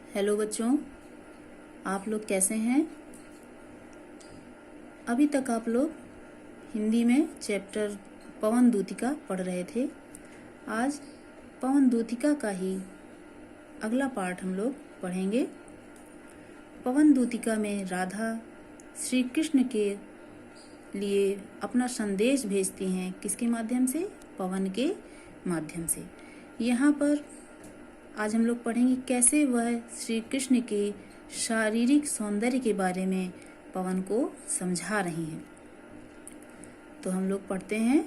Hello बच्चों, आप लोग कैसे हैं। अभी तक आप लोग हिंदी में चैप्टर पवन दूतिका पढ़ रहे थे। आज पवन दूतिका का ही अगला पार्ट हम लोग पढ़ेंगे। पवन दूतिका में राधा श्री कृष्ण के लिए अपना संदेश भेजती हैं। किसके माध्यम से? पवन के माध्यम से। यहाँ पर आज हम लोग पढ़ेंगे कैसे वह श्री कृष्ण के शारीरिक सौंदर्य के बारे में पवन को समझा रही हैं। तो हम लोग पढ़ते हैं।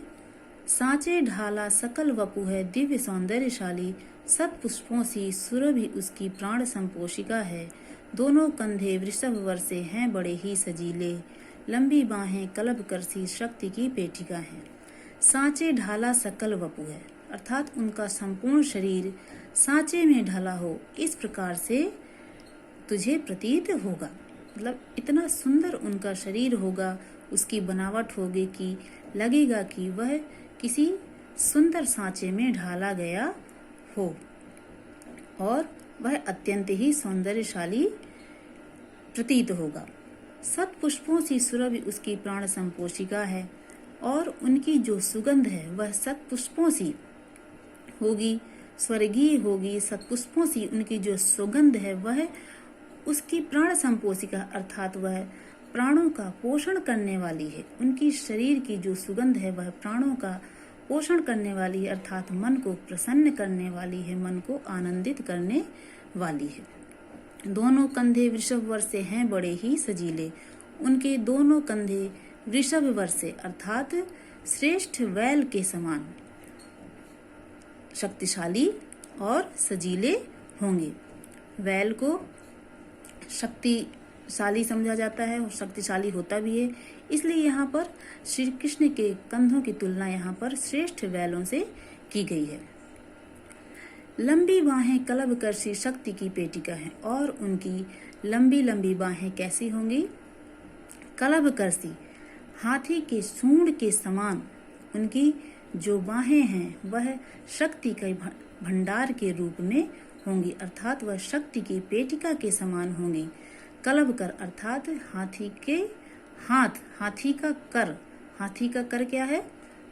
सांचे ढाला सकल वपु है, दिव्य सौंदर्यशाली, सत पुष्पों सी सुरभि उसकी प्राण संपोषिका है। दोनों कंधे वृषभ वर्षे हैं बड़े ही सजीले, लंबी बाहें कलभ करसी शक्ति की पेटिका है। सांचे ढाला सकल वपु है, अर्थात उनका संपूर्ण शरीर सांचे में ढला हो, इस प्रकार से तुझे प्रतीत होगा। मतलब इतना सुंदर उनका शरीर होगा, उसकी बनावट होगी कि लगेगा कि वह किसी सुंदर सांचे में ढाला गया हो और वह अत्यंत ही सौंदर्यशाली प्रतीत होगा। सत पुष्पों सी सुरभि उसकी प्राण संपोषिका है और उनकी जो सुगंध है वह सत पुष्पों सी होगी, स्वर्गीय होगी। सतपुष्पों सी उनकी जो सुगंध है वह उसकी प्राण संपोषिका, अर्थात वह प्राणों का पोषण करने वाली है। उनकी शरीर की जो सुगंध है वह प्राणों का पोषण करने वाली है, अर्थात मन को प्रसन्न करने वाली है, मन को आनंदित करने वाली है। दोनों कंधे वृषभ वर्षे हैं बड़े ही सजीले, उनके दोनों कंधे वृषभ वर्षे अर्थात श्रेष्ठ वैल के समान शक्तिशाली और सजीले होंगे। वैल को शक्तिशाली समझा जाता है और शक्तिशाली होता भी है, इसलिए यहाँ पर श्री कृष्ण के कंधों की तुलना यहाँ पर श्रेष्ठ वैलों से की गई है। लंबी बाहें कलभ करसी शक्ति की पेटिका है और उनकी लंबी लंबी बाहें कैसी होंगी? कलभ करसी, हाथी के सूंड के समान उनकी जो बाहें हैं वह शक्ति के भंडार के रूप में होंगी, अर्थात वह शक्ति की पेटिका के समान होंगी। कलभ कर अर्थात हाथी के हाथ, हाथी का कर। हाथी का कर क्या है?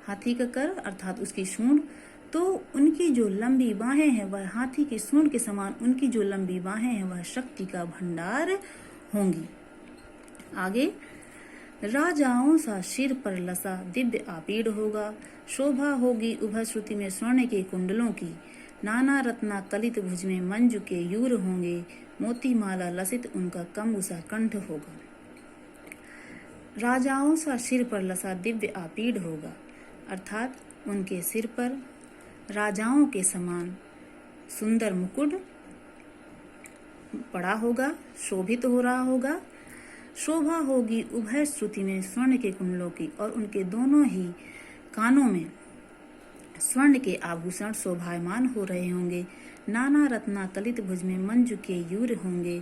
हाथी का कर अर्थात उसकी सूंड। तो उनकी जो लंबी बाहें हैं वह हाथी की सूंड के समान, उनकी जो लंबी बाहें हैं वह शक्ति का भंडार होंगी। आगे, राजाओं सा सिर पर लसा दिव्य आपीड़ होगा, शोभा होगी उभय श्रुति में स्वर्ण के कुंडलों की, नाना रत्ना कलित भुज में मंजू के यूर होंगे, मोती माला लसित उनका कम्बुसा कंठ होगा। राजाओं सा सिर पर लसा दिव्य आपीड़ होगा, अर्थात उनके सिर पर राजाओं के समान सुंदर मुकुट पड़ा होगा, शोभित हो रहा होगा। शोभा होगी उभय श्रुति में स्वर्ण के कुंडलों की, और उनके दोनों ही कानों में स्वर्ण के आभूषण शोभायमान हो रहे होंगे। नाना रत्ना कलित भुज में मंजू के यूर होंगे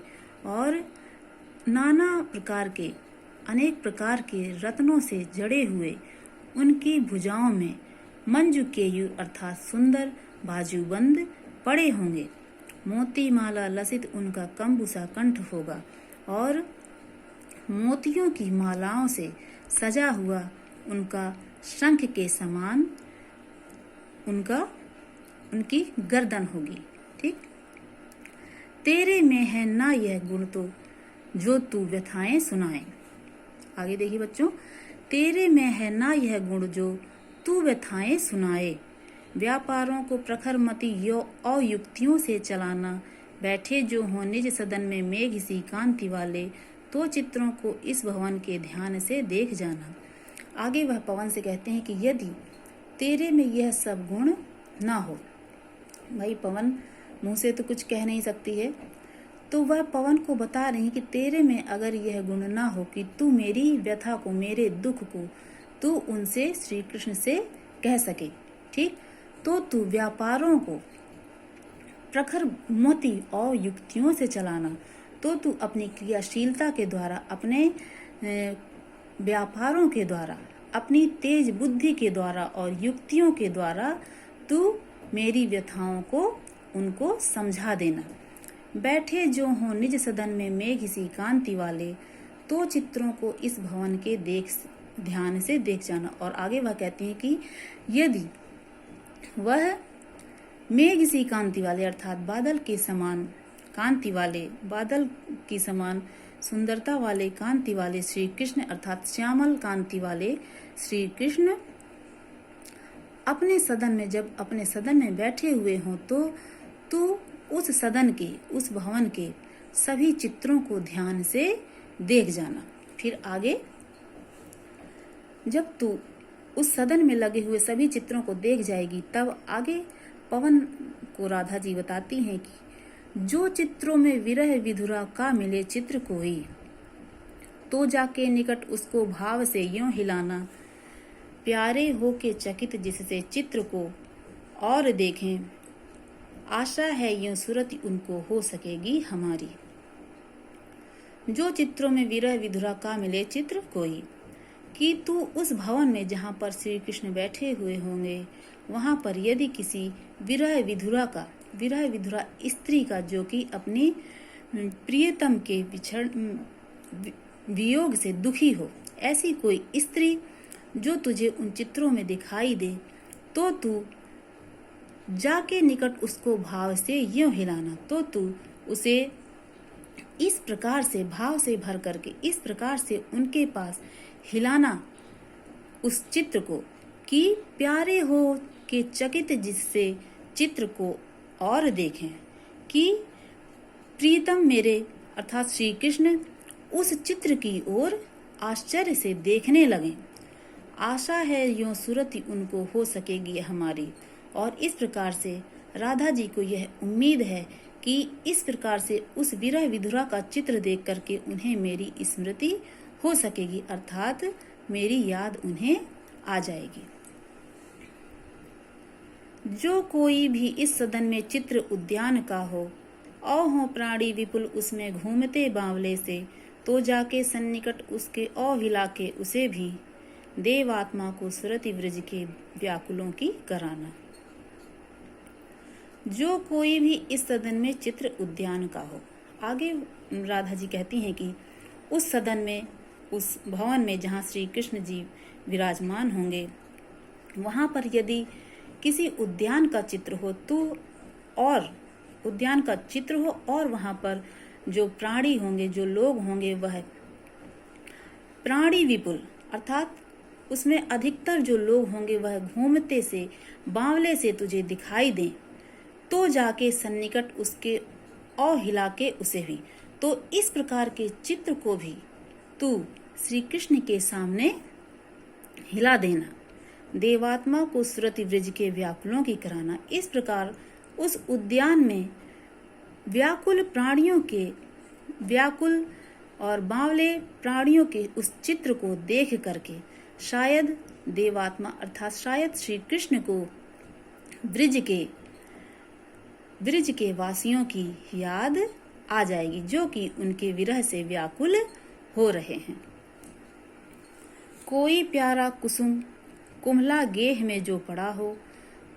और नाना प्रकार के, अनेक प्रकार के रत्नों से जड़े हुए उनकी भुजाओं में मंजू के यूर अर्थात सुंदर बाजूबंद पड़े होंगे। मोती माला लसित उनका कम्बुसा कंठ होगा और मोतियों की मालाओं से सजा हुआ उनका शंख के समान उनकी गर्दन होगी। ठीक, तेरे में है ना यह गुण तो जो तू व्यथाएं सुनाए। आगे देखिए बच्चों, तेरे में है ना यह गुण जो तू व्यथाएं सुनाए, व्यापारों को प्रखर मति यो अयुक्तियों से चलाना, बैठे जो हो निज सदन में मेघ सी कांति वाले, तो चित्रों को इस भवन के ध्यान से देख जाना। आगे वह पवन से कहते हैं कि यदि तेरे में यह सब गुण ना हो, भाई पवन मुंह से तो कुछ कह नहीं सकती है, तो वह पवन को बता रही कि तेरे में अगर यह गुण ना हो कि तू मेरी व्यथा को, मेरे दुख को तू उनसे, श्री कृष्ण से कह सके, ठीक, तो तू व्यापारों को प्रखर मोती और युक्तियों से चलाना, तो तू अपनी क्रियाशीलता के द्वारा, अपने व्यापारों के द्वारा, अपनी तेज बुद्धि के द्वारा और युक्तियों के द्वारा तू मेरी व्यथाओं को उनको समझा देना। बैठे जो हों निज सदन में मेघ सी कांति वाले, तो चित्रों को इस भवन के ध्यान से देख जाना। और आगे वह कहती हैं कि यदि वह मेघ सी कांति वाले अर्थात बादल के समान कांति वाले, बादल की समान सुंदरता वाले कांति वाले श्री कृष्ण अर्थात श्यामल कांति वाले श्री कृष्ण अपने सदन में, जब अपने सदन में बैठे हुए हों, तो उस सदन के, उस भवन के सभी चित्रों को ध्यान से देख जाना। फिर आगे, जब तू उस सदन में लगे हुए सभी चित्रों को देख जाएगी, तब आगे पवन को राधा जी बताती हैं कि जो चित्रों में विरह विधुरा का मिले चित्र कोई, तो जाके निकट उसको भाव से यूं हिलाना, प्यारे हो के चकित जिससे चित्र को और देखें, आशा है यूं सूरत उनको हो सकेगी हमारी। जो चित्रों में विरह विधुरा का मिले चित्र कोई, कि तू उस भवन में जहाँ पर श्री कृष्ण बैठे हुए होंगे, वहाँ पर यदि किसी विरह विधुरा स्त्री का, जो कि अपनी प्रियतम के वियोग से दुखी हो, ऐसी कोई स्त्री जो तुझे उन चित्रों में दिखाई दे, तो तू जाके निकट उसको भाव से यूं हिलाना, तो तू उसे इस प्रकार से भाव से भर करके इस प्रकार से उनके पास हिलाना उस चित्र को, कि प्यारे हो के चकित जिससे चित्र को और देखें, कि प्रीतम मेरे अर्थात श्री कृष्ण उस चित्र की ओर आश्चर्य से देखने लगे। आशा है यूं सूरत उनको हो सकेगी हमारी। और इस प्रकार से राधा जी को यह उम्मीद है कि इस प्रकार से उस विरह विधुरा का चित्र देख करके उन्हें मेरी स्मृति हो सकेगी, अर्थात मेरी याद उन्हें आ जाएगी। जो कोई भी इस सदन में चित्र उद्यान का हो, औ हो प्राणी विपुल उसमें घूमते बावले से, तो जाके सन्निकट उसके औ हिला के उसे भी, देवात्मा को सुरति व्रज के व्याकुलों की कराना। जो कोई भी इस सदन में चित्र उद्यान का हो, आगे राधा जी कहती हैं कि उस सदन में, उस भवन में जहाँ श्री कृष्ण जी विराजमान होंगे, वहाँ पर यदि किसी उद्यान का चित्र हो, तो और उद्यान का चित्र हो और वहाँ पर जो प्राणी होंगे, जो लोग होंगे, वह प्राणी विपुल अर्थात उसमें अधिकतर जो लोग होंगे वह घूमते से बावले से तुझे दिखाई दें, तो जाके सन्निकट उसके और हिला के उसे भी। तो इस प्रकार के चित्र को भी तू श्री कृष्ण के सामने हिला देना, देवात्मा को सुरति व्रज के व्याकुलों की कराना। इस प्रकार उस उद्यान में व्याकुल प्राणियों के, व्याकुल और बावले प्राणियों के उस चित्र को देख करके शायद देवात्मा अर्थात शायद श्री कृष्ण को ब्रिज के वासियों की याद आ जाएगी, जो कि उनके विरह से व्याकुल हो रहे हैं। कोई प्यारा कुसुम कुम्हला गेह में जो पड़ा हो,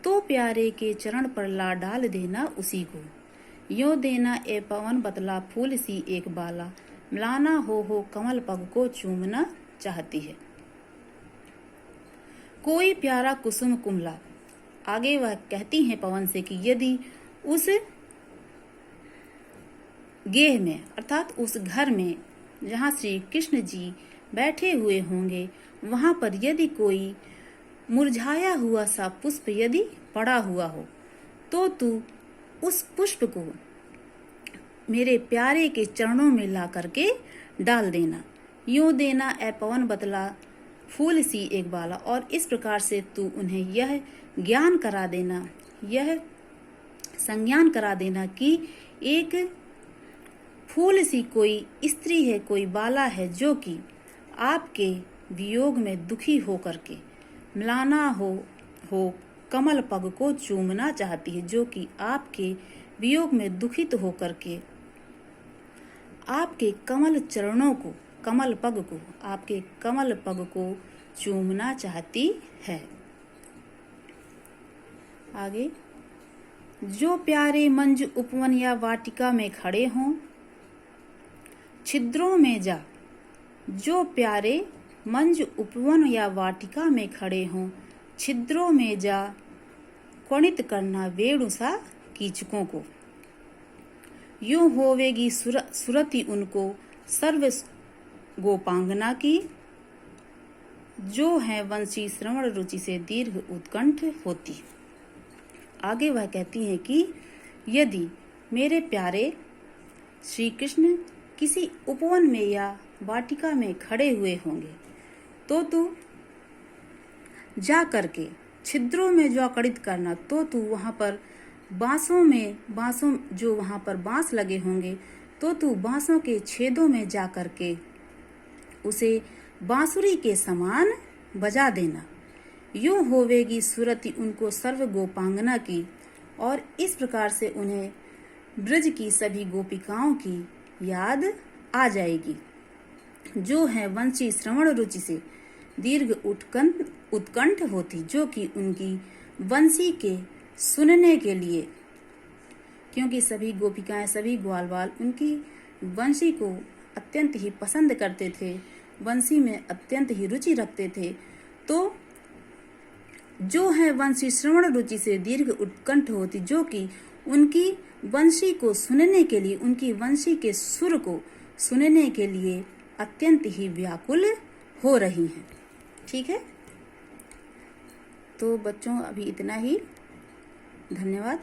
तो प्यारे के चरण पर ला डाल देना उसी को, यो देना ए पवन बतला फूल सी एक बाला, मिलाना हो कमल पग को चूमना चाहती है। कोई प्यारा कुसुम कुम्हला, आगे वह कहती हैं पवन से कि यदि उस गेह में अर्थात उस घर में जहाँ श्री कृष्ण जी बैठे हुए होंगे, वहां पर यदि कोई मुरझाया हुआ सा पुष्प यदि पड़ा हुआ हो, तो तू उस पुष्प को मेरे प्यारे के चरणों में ला करके डाल देना, यूं देना ए पवन बतला फूल सी एक बाला। और इस प्रकार से तू उन्हें यह ज्ञान करा देना, यह संज्ञान करा देना कि एक फूल सी कोई स्त्री है, कोई बाला है, जो कि आपके वियोग में दुखी हो करके मिलाना हो कमल पग को चूमना चाहती है, जो कि आपके वियोग में दुखित हो करके आपके कमल चरणों को, कमल पग को, आपके कमल पग को चूमना चाहती है। आगे जो प्यारे मंज उपवन या वाटिका में खड़े हों, छिद्रों में जा। जो प्यारे मंज उपवन या वाटिका में खड़े हों, छिद्रों में जा, क्वणित करना वेणुसा कीचकों को। यूं होवेगी सुरति उनको सर्व गोपांगना की, जो है वंशी श्रवण रुचि से दीर्घ उत्कंठ होती। आगे वह कहती हैं कि यदि मेरे प्यारे श्री कृष्ण किसी उपवन में या वाटिका में खड़े हुए होंगे तो तू जा करके छिद्रों में जो अकड़ित करना, तो तू वहां पर बांसों जो वहां पर बांस लगे होंगे तो तू बांसों के छेदों में जा करके उसे बांसुरी के समान बजा देना। यूं होवेगी सुरति उनको सर्व गोपांगना की, और इस प्रकार से उन्हें ब्रज की सभी गोपिकाओं की याद आ जाएगी, जो है वंशी श्रवण रुचि से दीर्घ उत्कंठ होती, जो कि उनकी वंशी के सुनने के लिए, क्योंकि सभी गोपिकाएं, सभी ग्वालवाल उनकी वंशी को अत्यंत ही पसंद करते थे, वंशी में अत्यंत ही रुचि रखते थे, तो जो है वंशी श्रवण रुचि से दीर्घ उत्कंठ होती, जो कि उनकी वंशी को सुनने के लिए, उनकी वंशी के सुर को सुनने के लिए अत्यंत ही व्याकुल हो रही हैं। ठीक है, तो बच्चों अभी इतना ही। धन्यवाद।